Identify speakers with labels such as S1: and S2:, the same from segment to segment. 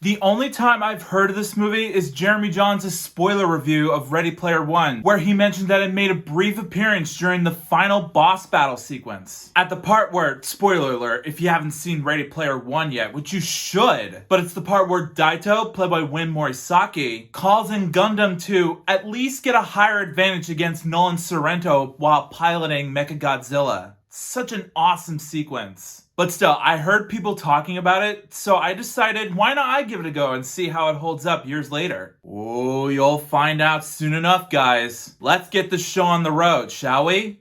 S1: The only time I've heard of this movie is Jeremy Jahns' spoiler review of Ready Player One, where he mentioned that it made a brief appearance during the final boss battle sequence. At the part where, spoiler alert, if you haven't seen Ready Player One yet, which you should, but it's the part where Daito, played by Win Morisaki, calls in Gundam to at least get a higher advantage against Nolan Sorrento while piloting Mechagodzilla. Such an awesome sequence. But still, I heard people talking about it, so I decided why not I give it a go and see how it holds up years later. Oh, you'll find out soon enough, guys. Let's get this show on the road, shall we?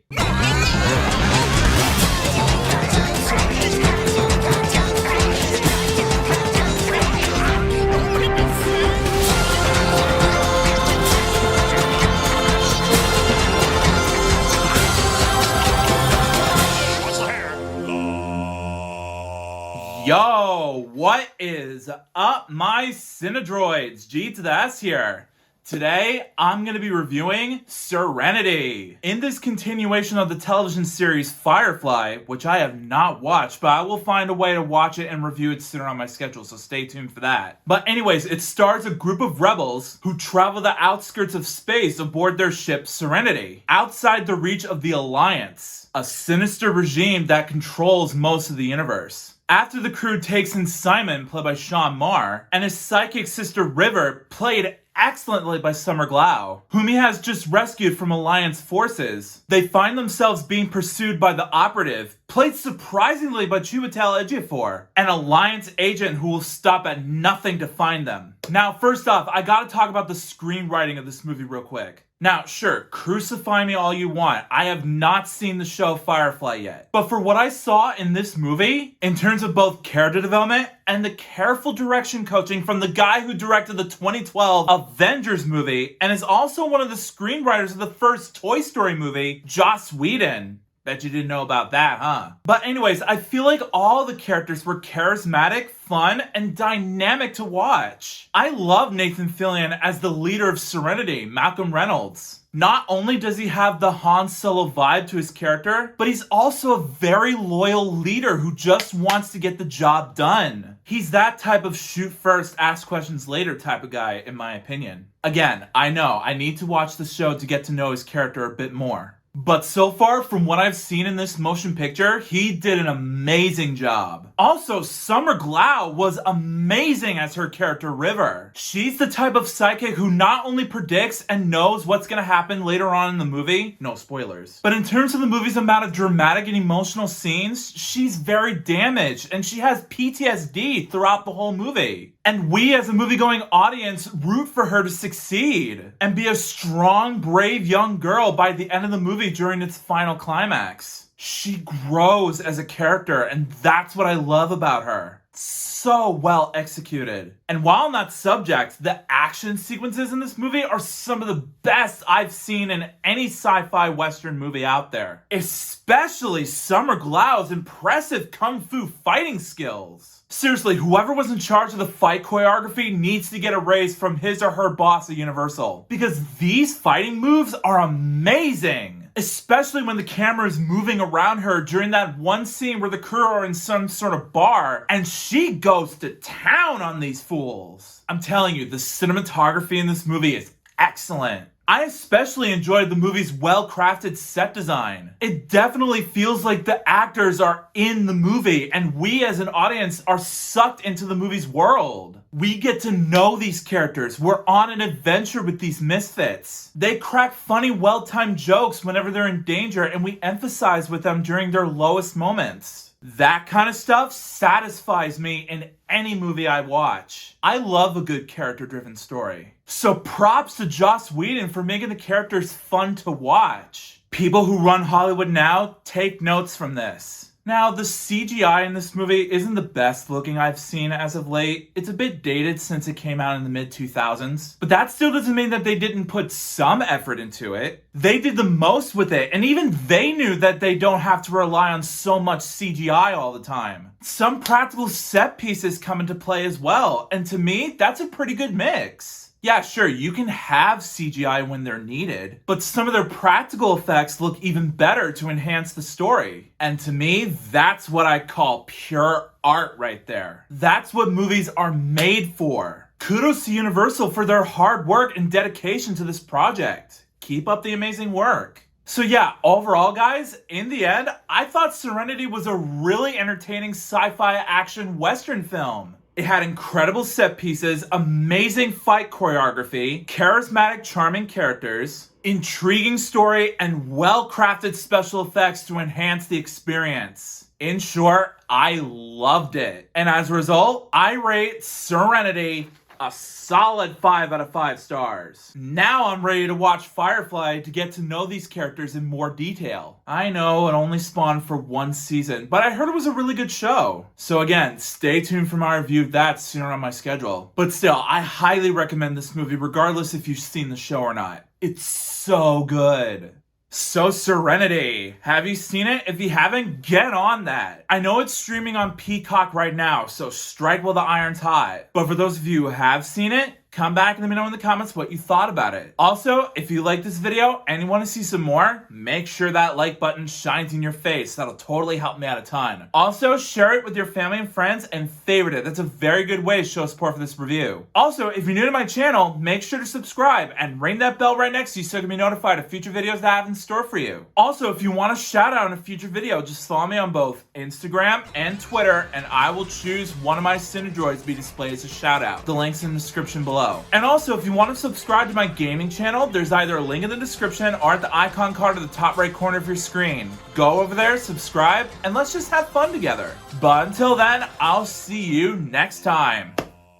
S1: Yo, what is up, my Cinedroids? G to the S here. Today, I'm going to be reviewing Serenity. In this continuation of the television series Firefly, which I have not watched, but I will find a way to watch it and review it sooner on my schedule, so stay tuned for that. But anyways, it stars a group of rebels who travel the outskirts of space aboard their ship Serenity, outside the reach of the Alliance, a sinister regime that controls most of the universe. After the crew takes in Simon, played by Sean Marr, and his psychic sister River, played excellently by Summer Glau, whom he has just rescued from Alliance forces, they find themselves being pursued by the Operative, played surprisingly by Chiwetel Ejiofor, an Alliance agent who will stop at nothing to find them. Now, first off, I gotta talk about the screenwriting of this movie real quick. Now, sure, crucify me all you want. I have not seen the show Firefly yet. But for what I saw in this movie, in terms of both character development and the careful direction coaching from the guy who directed the 2012 Avengers movie and is also one of the screenwriters of the first Toy Story movie, Joss Whedon. Bet you didn't know about that, huh? But anyways, I feel like all the characters were charismatic, fun, and dynamic to watch. I love Nathan Fillion as the leader of Serenity, Malcolm Reynolds. Not only does he have the Han Solo vibe to his character, but he's also a very loyal leader who just wants to get the job done. He's that type of shoot first, ask questions later type of guy, in my opinion. Again, I know, I need to watch the show to get to know his character a bit more. But so far, from what I've seen in this motion picture, he did an amazing job. Also, Summer Glau was amazing as her character River. She's the type of psychic who not only predicts and knows what's gonna happen later on in the movie, no spoilers, but in terms of the movie's amount of dramatic and emotional scenes, she's very damaged and she has PTSD throughout the whole movie. And we as a movie-going audience root for her to succeed and be a strong, brave young girl by the end of the movie during its final climax. She grows as a character, and that's what I love about her. So well executed. And while on that subject, the action sequences in this movie are some of the best I've seen in any sci-fi western movie out there. Especially Summer Glau's impressive kung fu fighting skills. Seriously, whoever was in charge of the fight choreography needs to get a raise from his or her boss at Universal. Because these fighting moves are amazing. Especially when the camera is moving around her during that one scene where the crew are in some sort of bar and she goes to town on these fools. I'm telling you, the cinematography in this movie is excellent. I especially enjoyed the movie's well-crafted set design. It definitely feels like the actors are in the movie and we as an audience are sucked into the movie's world. We get to know these characters. We're on an adventure with these misfits. They crack funny, well-timed jokes whenever they're in danger and we emphasize with them during their lowest moments. That kind of stuff satisfies me in any movie I watch. I love a good character-driven story. So props to Joss Whedon for making the characters fun to watch. People who run Hollywood now, take notes from this. Now, the CGI in this movie isn't the best looking I've seen as of late. It's a bit dated since it came out in the mid-2000s. But that still doesn't mean that they didn't put some effort into it. They did the most with it, and even they knew that they don't have to rely on so much CGI all the time. Some practical set pieces come into play as well, and to me, that's a pretty good mix. Yeah, sure, you can have CGI when they're needed, but some of their practical effects look even better to enhance the story. And to me, that's what I call pure art right there. That's what movies are made for. Kudos to Universal for their hard work and dedication to this project. Keep up the amazing work. So yeah, overall guys, in the end, I thought Serenity was a really entertaining sci-fi action western film. It had incredible set pieces, amazing fight choreography, charismatic, charming characters, intriguing story, and well-crafted special effects to enhance the experience. In short, I loved it. And as a result, I rate Serenity a solid 5 out of 5 stars. Now I'm ready to watch Firefly to get to know these characters in more detail. I know it only spawned for one season, but I heard it was a really good show. So again, stay tuned for my review of that sooner on my schedule. But still, I highly recommend this movie regardless if you've seen the show or not. It's so good. So Serenity, have you seen it? If you haven't, get on that. I know it's streaming on Peacock right now, so strike while the iron's hot. But for those of you who have seen it, come back and let me know in the comments what you thought about it. Also, if you like this video and you want to see some more, make sure that like button shines in your face. That'll totally help me out a ton. Also, share it with your family and friends and favorite it. That's a very good way to show support for this review. Also, if you're new to my channel, make sure to subscribe and ring that bell right next to you so you can be notified of future videos that I have in store for you. Also, if you want a shout out in a future video, just follow me on both Instagram and Twitter and I will choose one of my Cinedroids to be displayed as a shout out. The link's in the description below. And also, if you want to subscribe to my gaming channel, there's either a link in the description or at the icon card at the top right corner of your screen. Go over there, subscribe, and let's just have fun together. But until then, I'll see you next time.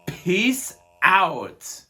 S1: Peace out.